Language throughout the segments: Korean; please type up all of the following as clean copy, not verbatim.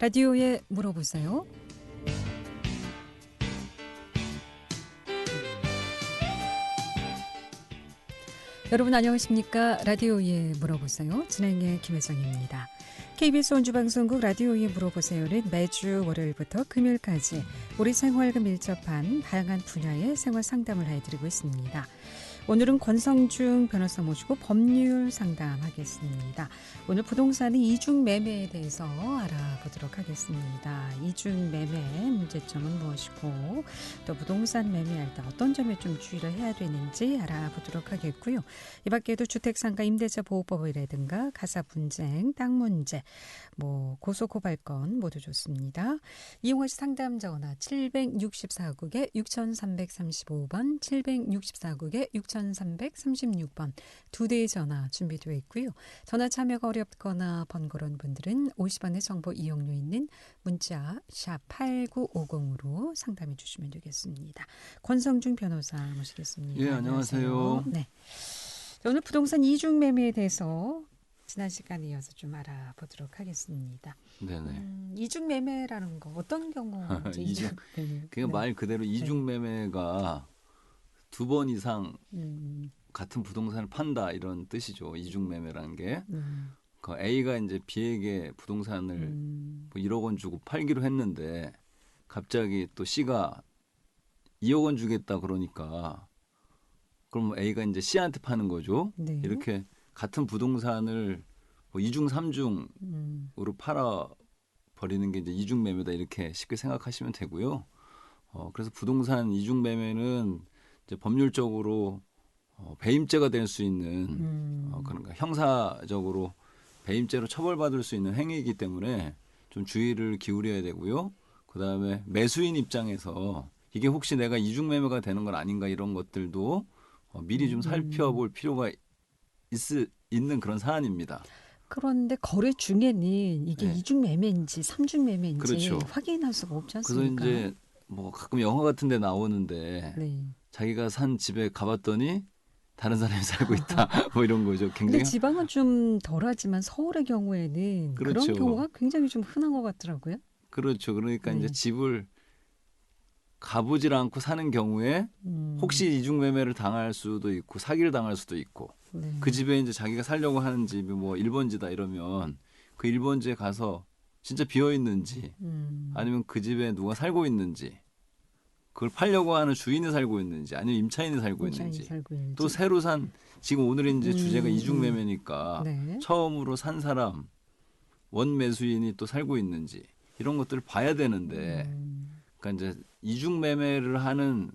라디오에 물어보세요. 여러분 안녕하십니까? 라디오에 물어보세요. 진행의 김혜정입니다. KBS 원주방송국 라디오에 물어보세요는 매주 월요일부터 금요일까지 우리 생활과 밀접한 다양한 분야의 생활 상담을 해드리고 있습니다. 오늘은 권성중 변호사 모시고 법률 상담하겠습니다. 오늘 부동산의 이중매매에 대해서 알아보도록 하겠습니다. 이중매매의 문제점은 무엇이고 또 부동산 매매할 때 어떤 점에 좀 주의를 해야 되는지 알아보도록 하겠고요. 이 밖에도 주택상가 임대차 보호법이라든가 가사 분쟁, 땅 문제, 고소고발건 모두 좋습니다. 이용하실 상담 전화 764국에 6335번, 764국에 6336번 두 대의 전화 준비되어 있고요. 전화 참여가 어렵거나 번거로운 분들은 50원의 정보 이용료 있는 문자 샵 8950으로 상담해 주시면 되겠습니다. 권성중 변호사 모시겠습니다. 예, 안녕하세요. 네. 오늘 부동산 이중매매에 대해서 지난 시간에 이어서 좀 알아보도록 하겠습니다. 네네. 이중매매라는 거 어떤 경우인지 이중매매. 그냥 말 그대로 이중매매가 두 번 이상 같은 부동산을 판다 이런 뜻이죠. 이중매매라는 게. 그 A가 이제 B에게 부동산을 1억 원 주고 팔기로 했는데 갑자기 또 C가 2억 원 주겠다 그러니까 그럼 A가 이제 C한테 파는 거죠. 네. 이렇게 같은 부동산을 2중, 3중으로 팔아 버리는 게 이제 이중매매다 이렇게 쉽게 생각하시면 되고요. 그래서 부동산 이중매매는 이제 법률적으로 배임죄가 될 수 있는 그런가 형사적으로 배임죄로 처벌받을 수 있는 행위이기 때문에 좀 주의를 기울여야 되고요. 그다음에 매수인 입장에서 이게 혹시 내가 이중매매가 되는 건 아닌가 이런 것들도 미리 좀 살펴볼 필요가 있는 그런 사안입니다. 그런데 거래 중에는 이게 네. 이중매매인지 삼중매매인지 그렇죠. 확인할 수가 없지 그래서 않습니까? 이제 가끔 영화 같은 데 나오는데 네. 자기가 산 집에 가봤더니 다른 사람이 살고 있다. 이런 거죠. 근데 굉장히 지방은 좀 덜하지만 서울의 경우에는 그렇죠. 그런 경우가 굉장히 좀 흔한 것 같더라고요. 그렇죠. 그러니까 네. 이제 집을 가보질 않고 사는 경우에 혹시 이중매매를 당할 수도 있고 사기를 당할 수도 있고 네. 그 집에 이제 자기가 살려고 하는 집이 1번지다 이러면 그 1번지에 가서 진짜 비어 있는지 아니면 그 집에 누가 살고 있는지 그걸 팔려고 하는 주인이 살고 있는지 아니면 임차인이 살고 있는지 또 새로 산 지금 오늘 이제 주제가 이중매매니까 네. 처음으로 산 사람 원매수인이 또 살고 있는지 이런 것들을 봐야 되는데 그러니까 이제 이중매매를 하는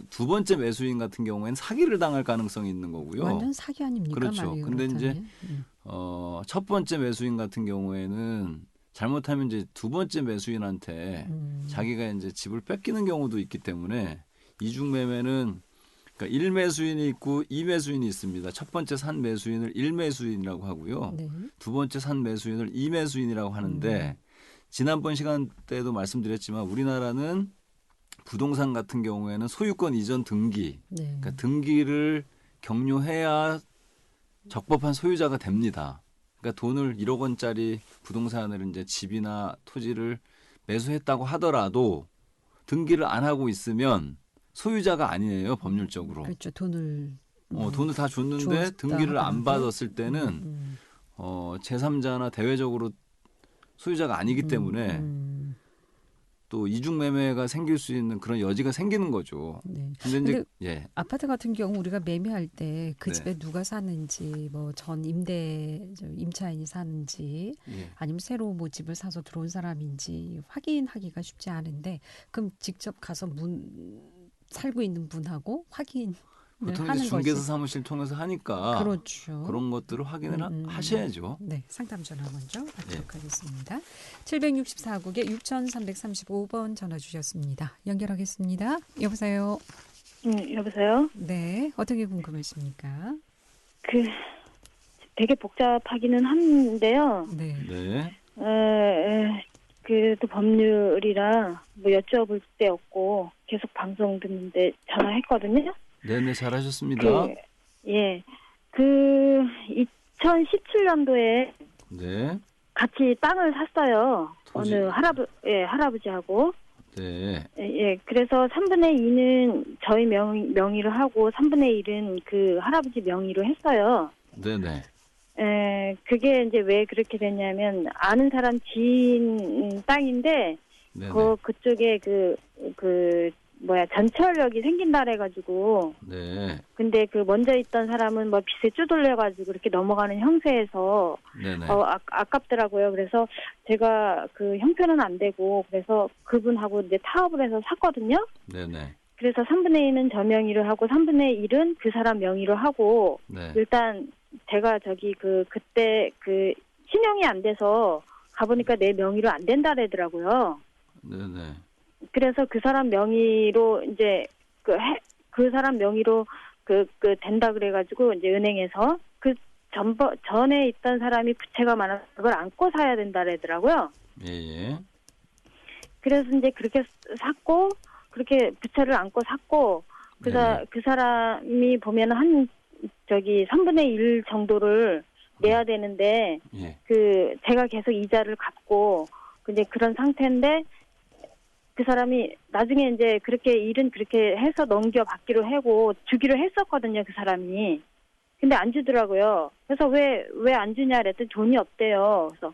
두 번째 매수인 같은 경우에는 사기를 당할 가능성이 있는 거고요. 완전 사기 아닙니까? 그렇죠. 근데 이제 첫 번째 매수인 같은 경우에는 잘못하면 이제 두 번째 매수인한테 자기가 이제 집을 뺏기는 경우도 있기 때문에 이중매매는 그러니까 1매수인이 있고 2매수인이 있습니다. 첫 번째 산 매수인을 1매수인이라고 하고요. 네. 두 번째 산 매수인을 2매수인이라고 하는데 지난번 시간 때도 말씀드렸지만 우리나라는 부동산 같은 경우에는 소유권 이전 등기, 네. 그러니까 등기를 격려해야 적법한 소유자가 됩니다. 그러니까 돈을 1억 원짜리 부동산을 이제 집이나 토지를 매수했다고 하더라도 등기를 안 하고 있으면 소유자가 아니에요, 법률적으로. 그렇죠. 돈을 다 줬는데 등기를 안 받았을 때는 제3자나 대외적으로 소유자가 아니기 때문에 또 이중매매가 생길 수 있는 그런 여지가 생기는 거죠. 네. 근데 이제 아파트 같은 경우 우리가 매매할 때 그 네. 집에 누가 사는지 전 임차인이 사는지 아니면 새로 집을 사서 들어온 사람인지 확인하기가 쉽지 않은데 그럼 직접 가서 살고 있는 분하고 확인 보통 하는 이제 중개사 거지. 사무실 통해서 하니까 그렇죠. 그런 것들을 확인을 하셔야죠. 네, 상담 전화 먼저 받도록 하겠습니다. 764국에 6335번 전화 주셨습니다. 연결하겠습니다. 여보세요. 여보세요? 네, 어떻게 궁금하십니까? 되게 복잡하기는 한데요. 네. 네. 또 법률이라 여쭤볼 데 없고 계속 방송 듣는데 전화했거든요. 네네, 잘하셨습니다. 2017년도에 네. 같이 땅을 샀어요. 토지. 어느 할아버지하고. 네. 예, 그래서 3분의 2는 저희 명의로 하고 3분의 1은 그 할아버지 명의로 했어요. 네네. 그게 이제 왜 그렇게 됐냐면 아는 사람 지인 땅인데 네네. 그쪽에 전철역이 생긴다 그래가지고. 네. 근데 그 먼저 있던 사람은 뭐 빚에 쪼들려가지고 이렇게 넘어가는 형세에서 네네. 아깝더라고요. 그래서 제가 그 형편은 안 되고 그래서 그분하고 이제 타업을 해서 샀거든요. 네네. 그래서 3분의 2는 저 명의로 하고 3분의 1은 그 사람 명의로 하고. 네. 일단 제가 그때 신용이 안 돼서 가보니까 내 명의로 안 된다 그러더라고요. 네네. 그래서 그 사람 명의로 이제 그 사람 명의로 된다 그래가지고 이제 은행에서 전에 있던 사람이 부채가 많아서 그걸 안고 사야 된다 그러더라고요. 예. 그래서 이제 그렇게 샀고 그렇게 부채를 안고 샀고 그 사람이 보면 3분의 1 정도를 내야 되는데 예. 제가 계속 이자를 갚고 이제 그런 상태인데 그 사람이 나중에 이제 일은 그렇게 해서 넘겨받기로 하고 주기로 했었거든요, 그 사람이. 근데 안 주더라고요. 그래서 왜 안 주냐 그랬더니 돈이 없대요. 그래서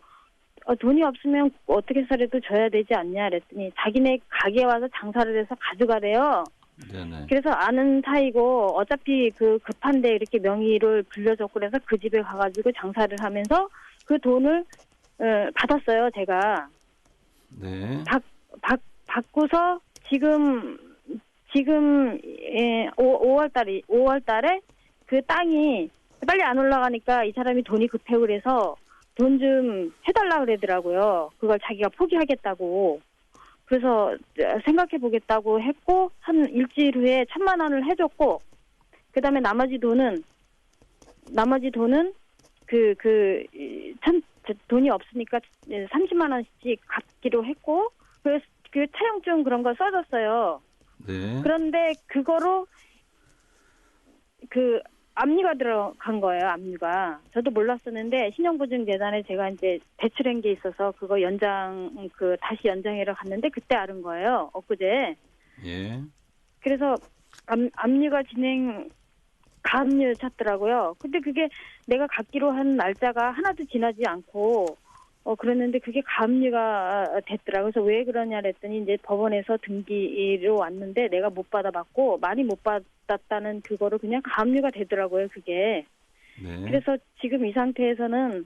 돈이 없으면 어떻게 해서라도 줘야 되지 않냐 그랬더니 자기네 가게에 와서 장사를 해서 가져가래요. 네네. 그래서 아는 사이고 어차피 급한데 이렇게 명의를 빌려줬고 그래서 그 집에 가가지고 장사를 하면서 그 돈을 받았어요, 제가. 네. 받고서 지금 5월 달에 그 땅이 빨리 안 올라가니까 이 사람이 돈이 급해고 그래서 돈 좀 해달라 그러더라고요. 그걸 자기가 포기하겠다고. 그래서 생각해 보겠다고 했고 한 일주일 후에 1,000만 원을 해줬고 그다음에 나머지 돈은 돈이 없으니까 30만 원씩 갚기로 했고 그래서 그 차용증 그런 거 써줬어요. 네. 그런데 그거로 압류가 들어간 거예요. 압류가. 저도 몰랐었는데 신용보증재단에 제가 이제 대출한 게 있어서 그거 다시 연장하러 갔는데 그때 알은 거예요. 엊그제. 예. 그래서 압류가 가압류 찼더라고요. 근데 그게 내가 갖기로 한 날짜가 하나도 지나지 않고 그랬는데 그게 가압류가 됐더라고요. 그래서 왜 그러냐 그랬더니 이제 법원에서 등기로 왔는데 내가 못 받아봤고 많이 못 받았다는 그거로 그냥 가압류가 되더라고요. 그게. 네. 그래서 지금 이 상태에서는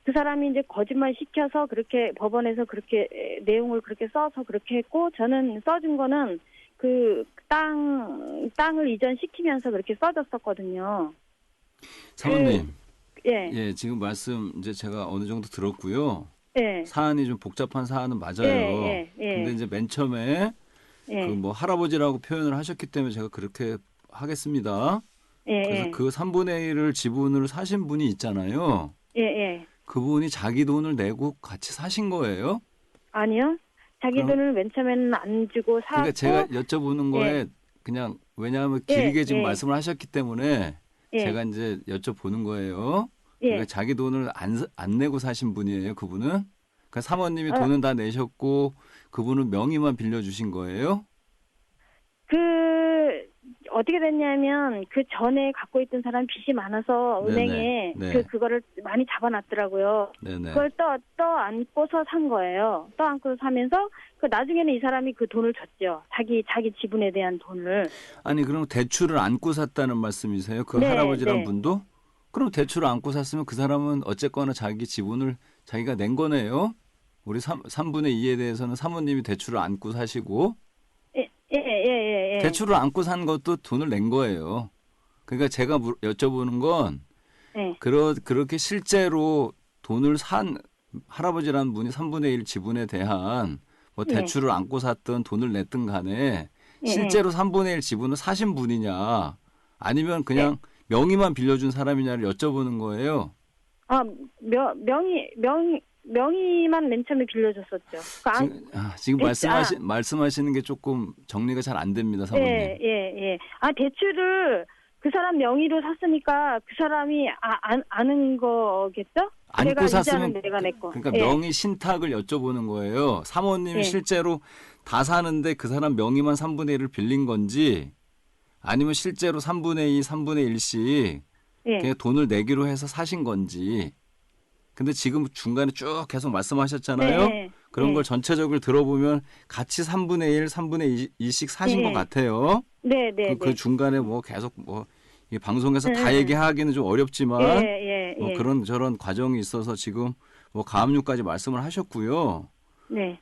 그 사람이 이제 거짓말 시켜서 그렇게 법원에서 그렇게 내용을 그렇게 써서 그렇게 했고 저는 써준 거는 그 땅을 이전시키면서 그렇게 써줬었거든요. 사모님. 예. 예, 지금 말씀 이제 제가 어느 정도 들었고요. 예. 사안이 좀 복잡한 사안은 맞아요. 예. 근데 이제 맨 처음에 예. 할아버지라고 표현을 하셨기 때문에 제가 그렇게 하겠습니다. 그래서 그 3분의 1을 지분을 사신 분이 있잖아요. 예. 그분이 자기 돈을 내고 같이 사신 거예요? 아니요. 자기 돈을 맨 처음에는 안 주고 사고. 그러니까 제가 여쭤보는 거에 그냥 왜냐하면 길게 지금 말씀을 하셨기 때문에 제가 이제 여쭤보는 거예요. 그러니까 자기 돈을 안 내고 사신 분이에요, 그분은? 그러니까 사모님이 돈은 다 내셨고 그분은 명의만 빌려주신 거예요? 어떻게 됐냐면 그 전에 갖고 있던 사람 빚이 많아서 은행에 그거를 많이 잡아놨더라고요. 네네. 그걸 떠안고서 산 거예요. 떠안고서 사면서 나중에는 이 사람이 그 돈을 줬죠. 자기 지분에 대한 돈을. 아니 그럼 대출을 안고 샀다는 말씀이세요? 그 할아버지란 분도? 그럼 대출을 안고 샀으면 그 사람은 어쨌거나 자기 지분을 자기가 낸 거네요. 우리 3분의 2에 대해서는 사모님이 대출을 안고 사시고 예. 대출을 안고 산 것도 돈을 낸 거예요. 그러니까 제가 여쭤보는 건 그렇게 실제로 돈을 산 할아버지라는 분이 3분의 1 지분에 대한 대출을 안고 샀든 돈을 냈든 간에 실제로 3분의 1 지분을 사신 분이냐 아니면 그냥 명의만 빌려준 사람이냐를 여쭤보는 거예요. 명의만 맨 처음에 빌려줬었죠. 지금 말씀하시는 게 조금 정리가 잘 안 됩니다, 사모님. 예. 대출을 그 사람 명의로 샀으니까 그 사람이 아는 거겠죠? 안고 샀으면 이자는 내가 냈고. 그러니까 예. 명의 신탁을 여쭤보는 거예요. 사모님이 예. 실제로 다 사는데 그 사람 명의만 3분의 1을 빌린 건지 아니면 실제로 3분의 2, 3분의 1씩 예. 그냥 돈을 내기로 해서 사신 건지. 근데 지금 중간에 쭉 계속 말씀하셨잖아요. 네. 그런 네. 걸 전체적으로 들어보면 같이 3분의 1, 3분의 2씩 사신 네. 것 같아요. 네, 네, 그 네. 중간에 뭐 계속 뭐 이 방송에서 다 네. 얘기하기는 좀 어렵지만 예, 예, 뭐 예. 그런 저런 과정이 있어서 지금 뭐 가압류까지 말씀을 하셨고요. 네.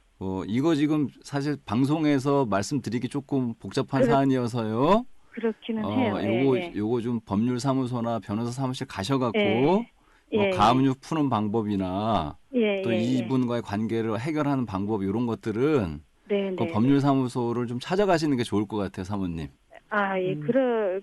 이거 지금 사실 방송에서 말씀드리기 조금 복잡한 사안이어서요. 그렇기는 해요. 예, 요거 좀 법률사무소나 변호사 사무실 가셔갖고 예. 뭐 예, 가압류 푸는 방법이나 예, 또 예, 이분과의 관계를 해결하는 방법 이런 것들은 네, 그 네. 법률사무소를 좀 찾아가시는 게 좋을 것 같아요, 사모님. 아, 예,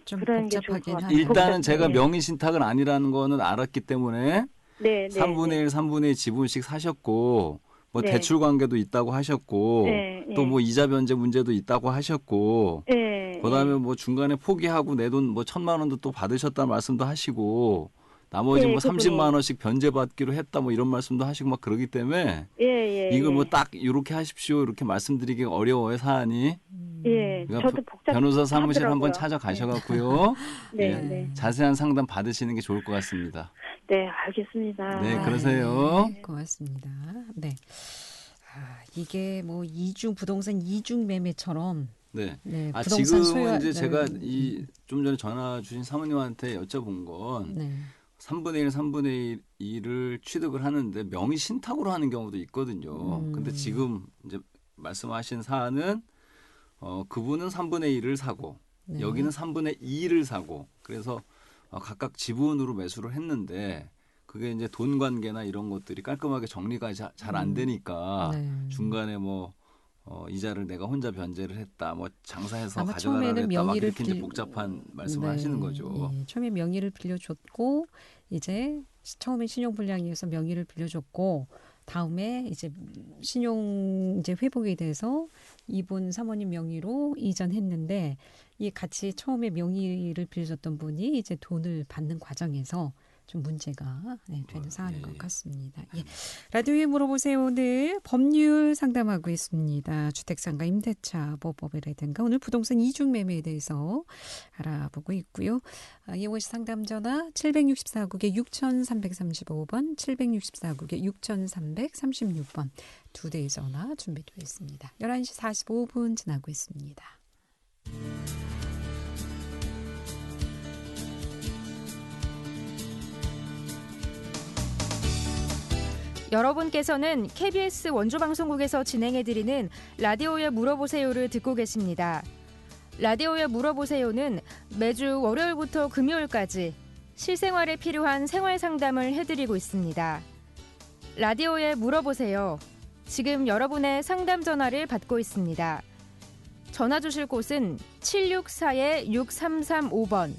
좀 그런 게 좋을 것 복잡하긴 같아요. 하네요. 일단은 제가 예. 명의 신탁은 아니라는 거는 알았기 때문에 네, 네. 3분의 네. 1, 3분의 2 지분씩 사셨고 뭐 네. 대출 관계도 있다고 하셨고 예, 예. 또 뭐 이자 변제 문제도 있다고 하셨고 예, 그다음에 예. 뭐 중간에 포기하고 내 돈 뭐 1,000만 원도 또 받으셨다는 말씀도 하시고 나머지 예, 뭐 그분이. 30만 원씩 변제받기로 했다 뭐 이런 말씀도 하시고 막 그러기 때문에 예, 예. 이거 뭐 예. 딱 이렇게 하십시오 이렇게 말씀드리기 어려워요 사안이. 예, 그러니까 저도 변호사 사무실 한번 복잡하더라고요. 찾아가셔갖고요. 네, 예, 네. 자세한 상담 받으시는 게 좋을 것 같습니다. 네, 알겠습니다. 네, 그러세요. 네, 고맙습니다. 네. 이게 뭐 부동산 이중 매매처럼 네. 네, 아 부동산 지금은 이제 소유할- 제가 좀 전에 전화 주신 사모님한테 여쭤본 건 네. 3분의 1, 3분의 1을 취득을 하는데 명의 신탁으로 하는 경우도 있거든요. 근데 지금 이제 말씀하신 사안은 그분은 3분의 1을 사고 네. 여기는 3분의 2를 사고 그래서 각각 지분으로 매수를 했는데 그게 이제 돈 관계나 이런 것들이 깔끔하게 정리가 잘 안 되니까 네. 중간에 뭐 이자를 내가 혼자 변제를 했다, 뭐 장사해서 아마 가져가라 처음에는 그랬다, 막 명의를 이렇게 이제 복잡한 말씀을 네. 하시는 거죠. 예, 처음에 명의를 빌려줬고 이제 처음에 신용불량이어서 명의를 빌려줬고 다음에 이제 신용 이제 회복이 돼서 이분 사모님 명의로 이전했는데 이 같이 처음에 명의를 빌려줬던 분이 이제 돈을 받는 과정에서 좀 문제가 되는 사안인 것 같습니다. 예. 라디오에 물어보세요. 오늘 법률 상담하고 있습니다. 주택상가 임대차 보호법이라든가 오늘 부동산 이중 매매에 대해서 알아보고 있고요. 이용호시 상담 전화 764국에 6335번, 764국에 6336번 두 대의 전화 준비되어 있습니다. 11시 45분 지나고 있습니다. 여러분께서는 KBS 원주방송국에서 진행해드리는 라디오에 물어보세요를 듣고 계십니다. 라디오에 물어보세요는 매주 월요일부터 금요일까지 실생활에 필요한 생활 상담을 해드리고 있습니다. 라디오에 물어보세요. 지금 여러분의 상담 전화를 받고 있습니다. 전화 주실 곳은 764-6335번,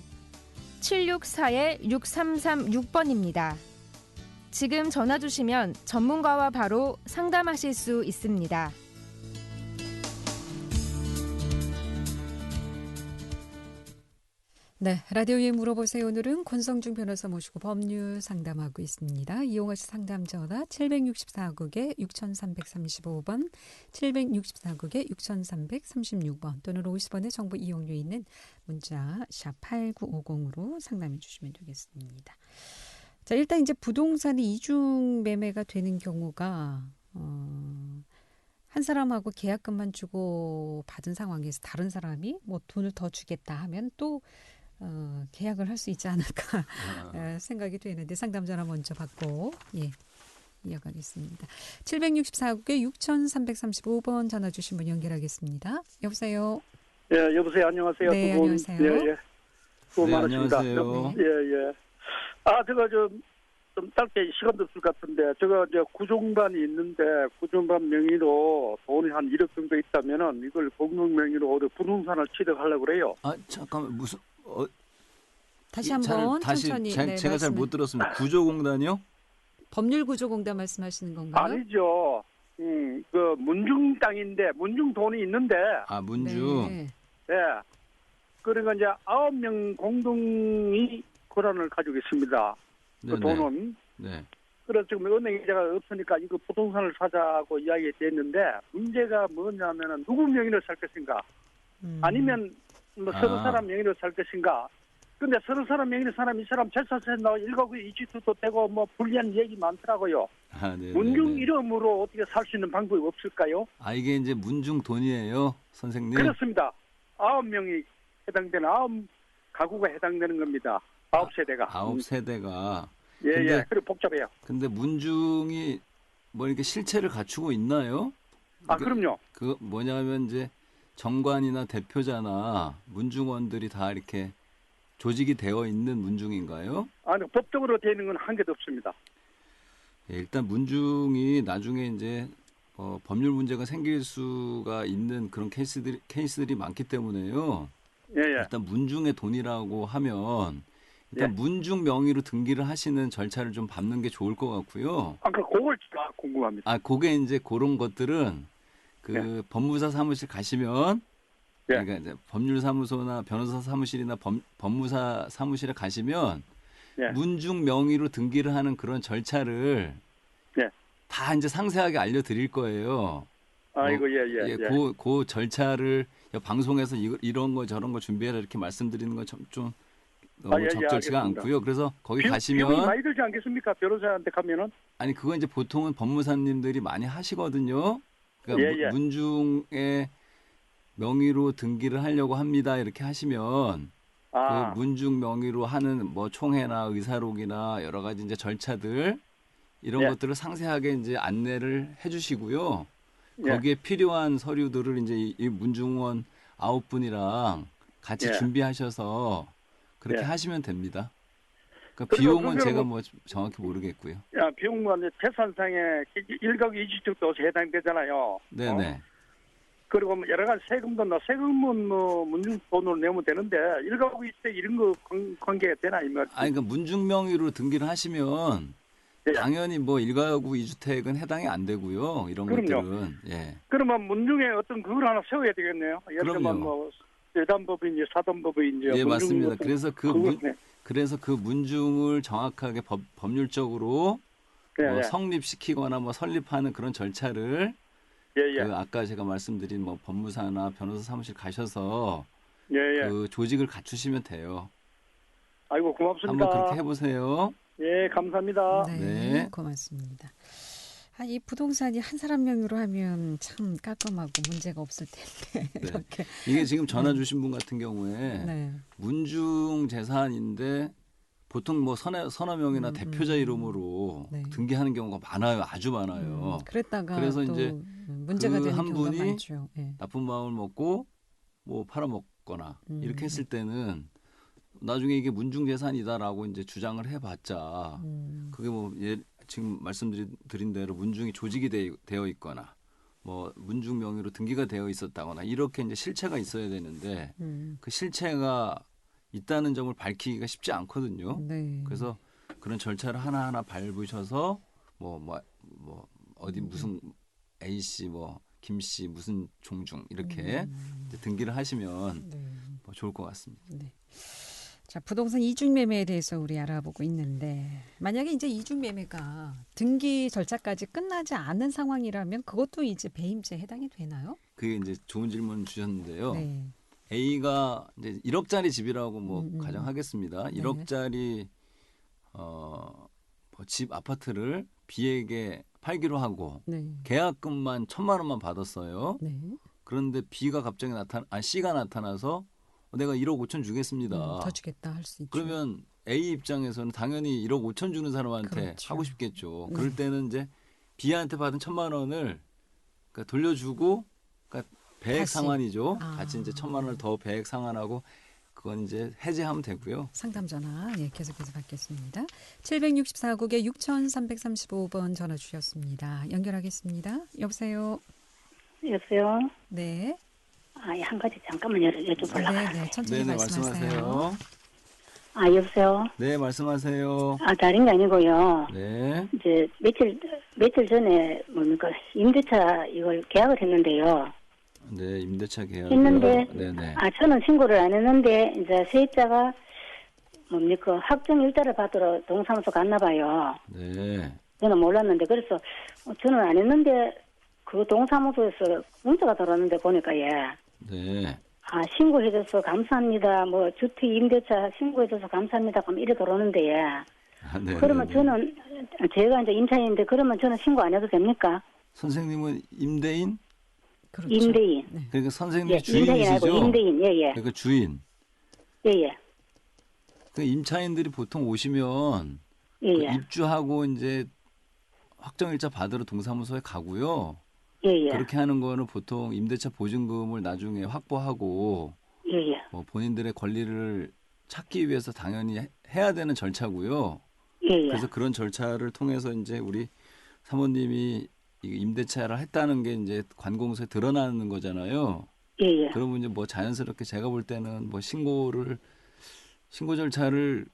764-6336번입니다. 지금 전화 주시면 전문가와 바로 상담하실 수 있습니다. 네, 라디오에 물어보세요. 오늘은 권성중 변호사 모시고 법률 상담하고 있습니다. 이용하시 상담 전화 764국에 6335번, 764국에 6336번 또는 50원의 정보 이용료 있는 문자 샵 8950으로 상담해 주시면 되겠습니다. 자, 일단 이제 부동산이 이중 매매가 되는 경우가 한 사람하고 계약금만 주고 받은 상황에서 다른 사람이 뭐 돈을 더 주겠다 하면 또 계약을 할 수 있지 않을까 생각이 되는데 상담 전화 먼저 받고 이어가겠습니다. 764국에 6335번 전화 주신 분 연결하겠습니다. 여보세요. 예, 여보세요. 안녕하세요. 네, 두 분. 안녕하세요. 예, 예. 수고 네, 많으십니다. 안녕하세요. 예, 예. 제가 좀 짧게 시간도 없을 것 같은데, 제가 이제 구종반이 있는데, 구종반 명의로 돈이 한 1억 정도 있다면은, 이걸 공동 명의로 어디 부동산을 취득하려고 그래요. 아 잠깐만 무슨 다시 한번 다시 천천히 제가 잘 못 들었습니다. 구조공단이요? 법률구조공단 말씀하시는 건가요? 아니죠. 그 문중 땅인데, 문중 돈이 있는데, 아 문중. 네. 예. 그러니까 이제 9명 공동이 권한을 가지고 있습니다. 그 네네. 돈은. 네. 그래서 지금 은행 이자가 없으니까 이거 부동산을 사자고 이야기했는데 문제가 뭐냐면은 누구 명의로 살 것인가? 아니면 뭐 서로 사람 명의로 살 것인가? 근데 서로 사람 명의로 사람 이 사람 절차세 나와 1가구 2주택도 되고 뭐 불리한 얘기 많더라고요. 문중 이름으로 어떻게 살 수 있는 방법이 없을까요? 이게 이제 문중 돈이에요, 선생님? 그렇습니다. 9명이 해당되는 9가구가 해당되는 겁니다. 9세대가. 9세대가. 예. 그리고 복잡해요. 근데 문중이 뭐 이렇게 실체를 갖추고 있나요? 그럼요. 그 뭐냐면 이제 정관이나 대표자나 문중원들이 다 이렇게 조직이 되어 있는 문중인가요? 아니, 법적으로 되어 있는 건 한 개도 없습니다. 예, 일단 문중이 나중에 이제 법률 문제가 생길 수가 있는 그런 케이스들이 많기 때문에요. 예. 일단 문중의 돈이라고 하면 일단 문중 명의로 등기를 하시는 절차를 좀 밟는 게 좋을 것 같고요. 그걸 궁금합니다. 그게 이제 그런 것들은 법무사 사무실 가시면 그러니까 이제 법률사무소나 변호사 사무실이나 법무사 사무실에 가시면 문중 명의로 등기를 하는 그런 절차를 다 이제 상세하게 알려드릴 거예요. 그 절차를 방송에서 이런 거 저런 거 준비해라 이렇게 말씀드리는 건 좀 너무 적절치가 않고요. 그래서 거기 가시면 비용이 많이 들지 않겠습니까? 변호사한테 가면은? 아니 그거 이제 보통은 법무사님들이 많이 하시거든요. 그러니까 문중의 명의로 등기를 하려고 합니다. 이렇게 하시면 그 문중 명의로 하는 뭐 총회나 의사록이나 여러 가지 이제 절차들 이런 것들을 상세하게 이제 안내를 해주시고요. 거기에 필요한 서류들을 이제 이 문중원 9분이랑 같이 준비하셔서 그렇게 하시면 됩니다. 그러니까 비용은 제가 뭐 정확히 모르겠고요. 비용은 재산상에 1가구 2주택도 해당되잖아요. 네네. 그리고 여러 가지 세금은 뭐 문중 돈으로 내면 되는데 1가구 2주택 이런 거 관계가 되나 이 말? 그러니까 문중 명의로 등기를 하시면 당연히 뭐 1가구 2주택은 해당이 안 되고요. 이런 것들은. 그러면 문중에 어떤 그걸 하나 세워야 되겠네요. 예를 들면 뭐 예단법인지 사단법인지. 예, 맞습니다. 그래서 그 문중을 정확하게 법률적으로 뭐 성립시키거나 뭐 설립하는 그런 절차를 아까 제가 말씀드린 뭐 법무사나 변호사 사무실 가셔서 그 조직을 갖추시면 돼요. 아이고 고맙습니다. 한번 그렇게 해보세요. 예, 감사합니다. 네, 고맙습니다. 이 부동산이 한 사람 명의로 하면 참 깔끔하고 문제가 없을 텐데 이렇게. 이게 지금 전화 주신 분 같은 경우에 문중 재산인데 보통 뭐 서너 명이나 대표자 이름으로 등기하는 경우가 많아요. 아주 많아요. 그래서 이제 문제가 되는 한 경우가 분이 많죠. 나쁜 마음을 먹고 뭐 팔아먹거나 이렇게 했을 때는 나중에 이게 문중 재산이다라고 이제 주장을 해봤자 그게 뭐 지금 말씀드린 대로 문중이 조직이 되어 있거나 뭐 문중 명의로 등기가 되어 있었다거나 이렇게 이제 실체가 있어야 되는데 그 실체가 있다는 점을 밝히기가 쉽지 않거든요. 그래서 그런 절차를 하나하나 밟으셔서 뭐 어디 무슨 A 씨 뭐 김 씨 무슨 종중 이렇게 이제 등기를 하시면 뭐 좋을 것 같습니다. 자, 부동산 이중 매매에 대해서 우리 알아보고 있는데 만약에 이제 이중 매매가 등기 절차까지 끝나지 않은 상황이라면 그것도 이제 배임죄에 해당이 되나요? 그게 이제 좋은 질문 주셨는데요. A가 이제 1억짜리 집이라고 뭐 가정하겠습니다. 1억짜리 집 아파트를 B에게 팔기로 하고 계약금만 1,000만 원만 받았어요. 그런데 B가 갑자기 C가 나타나서 내가 1억 5천 주겠습니다. 더 주겠다 할 수 있죠. 그러면 A 입장에서는 당연히 1억 5천 주는 사람한테 하고 싶겠죠. 그럴 때는 이제 B한테 받은 1,000만 원을 그러니까 돌려주고 그러니까 배액 상환이죠. 같이 이제 1,000만 원을 더 배액 상환하고 그건 이제 해제하면 되고요. 상담 전화 계속해서 받겠습니다. 764국에 6335번 전화 주셨습니다. 연결하겠습니다. 여보세요. 여보세요. 네. 한 가지 잠깐만 여쭤보려고. 네, 천천히 말씀하세요. 여보세요. 네, 말씀하세요. 다른 게 아니고요. 네. 이제 며칠 전에 임대차 이걸 계약을 했는데요. 네, 임대차 계약. 했는데, 네네. 저는 신고를 안 했는데 이제 세입자가 확정 일자를 받으러 동사무소 갔나 봐요. 네. 저는 몰랐는데 그래서 저는 안 했는데 그 동사무소에서 문자가 들어왔는데 보니까 네. 신고해줘서 감사합니다. 뭐 주택 임대차 신고해줘서 감사합니다. 그럼 이래 들어오는데 네. 그러면 저는 제가 이제 임차인인데 그러면 저는 신고 안 해도 됩니까? 선생님은 임대인? 그렇죠. 임대인. 네. 그러니까 선생님이 임대인 아니고 주인이시죠? 임대인. 예예. 그러니까 주인. 예예. 그 임차인들이 보통 오시면 그 예예. 입주하고 이제 확정일자 받으러 동사무소에 가고요. 예예. 그렇게 하는 거는 보통 임대차 보증금을 나중에 확보하고 예예. 뭐 본인들의 권리를 찾기 위해서 당연히 해야 되는 절차고요. 예예. 그래서 그런 절차를 통해서 이제 우리 사모님이 이 임대차를 했다는 게 이제 관공서에 드러나는 거잖아요. 예예. 그러면 이제 뭐 자연스럽게 제가 볼 때는 뭐 신고 절차를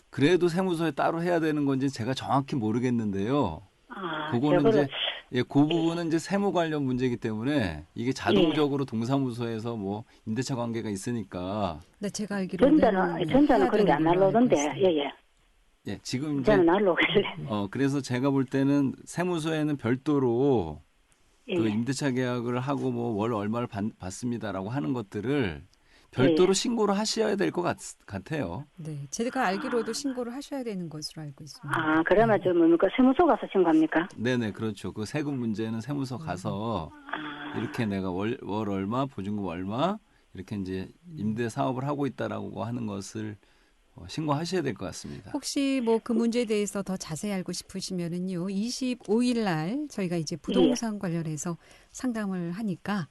그래도 세무서에 따로 해야 되는 건지 제가 정확히 모르겠는데요. 그거는 이제 그 부분은 이제 세무 관련 문제이기 때문에 이게 자동적으로 동사무소에서 뭐 임대차 관계가 있으니까. 네, 제가 알기로는 전자는 그런 게 안 날라오던데. 예예. 예, 지금 이제 전자는 날라오길래. 그래서 제가 볼 때는 세무서에는 별도로 그 예예. 임대차 계약을 하고 뭐 월 얼마를 받습니다라고 하는 것들을 별도로 신고를 하셔야 될 것 같아요. 네, 제가 알기로도 신고를 하셔야 되는 것으로 알고 있습니다. 그러면 저 뭡니까 세무서 가서 신고합니까? 네네, 그렇죠. 그 세금 문제는 세무서 가서 이렇게 내가 월 얼마, 보증금 얼마 이렇게 이제 임대 사업을 하고 있다라고 하는 것을 신고하셔야 될 것 같습니다. 혹시 뭐 그 문제에 대해서 더 자세히 알고 싶으시면은요, 25일 날 저희가 이제 부동산 관련해서 상담을 하니까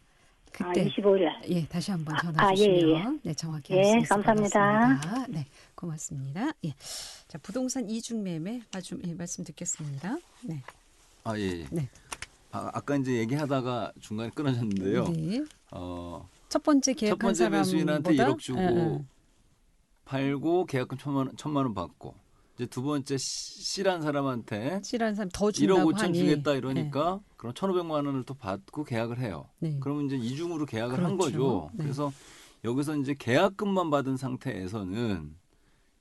그때 25일. 예, 다시 한번 전화 주시면 네, 정확히 알 수 있을 것 감사합니다. 같습니다. 네, 고맙습니다. 예. 자, 부동산 이중 매매 말씀 듣겠습니다. 네. 예. 네. 아까 이제 얘기하다가 중간에 끊어졌는데요. 네. 첫 번째 계약한 번째 매수인한테 사람보다 1억 주고 팔고 계약금 1,000만 원 받고 이제 두 번째 C란 사람한테 C라는 사람 더 준다고 1억 5천 하니. 주겠다 이러니까 그럼 1,500만 원을 또 받고 계약을 해요. 네. 그러면 이제 이중으로 계약을 한 그렇죠. 거죠. 네. 그래서 여기서 이제 계약금만 받은 상태에서는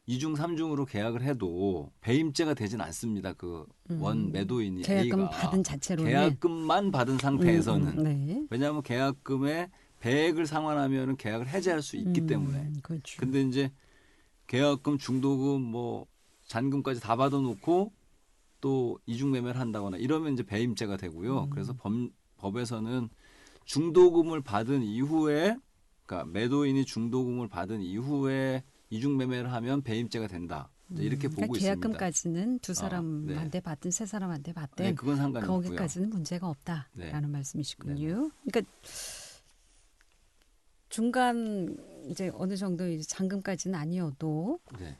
2중, 3중으로 계약을 해도 배임죄가 되진 않습니다. 그 원 매도인이 계약금 A가 받은 자체로는 계약금만 받은 상태에서는 네. 왜냐하면 계약금의 배액을 상환하면 계약을 해제할 수 있기 때문에. 그렇죠. 근데 이제 계약금, 중도금, 뭐 잔금까지 다 받아놓고 또 이중 매매를 한다거나 이러면 이제 배임죄가 되고요. 그래서 법에서는 중도금을 받은 이후에, 그러니까 매도인이 중도금을 받은 이후에 이중 매매를 하면 배임죄가 된다. 이렇게 보고 그러니까 있습니다. 계약금까지는 두 사람한테 받든 세 사람한테 받든 네, 그건 상관이 없고요. 거기까지는 문제가 없다라는 네. 말씀이시군요. 그러니까 중간 이제 어느 정도 이제 잔금까지는 아니어도 네.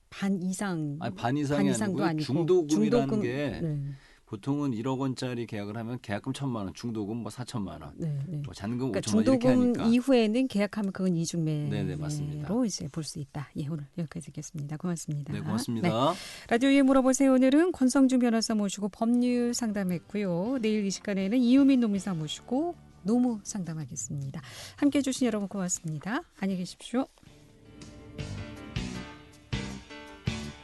반 이상 반 이상이 이상도 아니고 아니고 중도금이라는 게 네. 보통은 1억 원짜리 계약을 하면 계약금 1,000만 원, 중도금 뭐 4천만 원, 네, 네. 뭐 잔금 그러니까 5천만 원 이렇게 중도금 하니까. 이후에는 계약하면 그건 네, 이중매로 맞습니다. 이제 볼 수 있다. 예, 오늘 여기까지 듣겠습니다. 고맙습니다. 네, 고맙습니다. 네. 라디오에 물어보세요. 오늘은 권성중 변호사 모시고 법률 상담했고요. 내일 이 시간에는 이유민 노무사 모시고 노무 상담하겠습니다. 함께해 주신 여러분 고맙습니다. 안녕히 계십시오.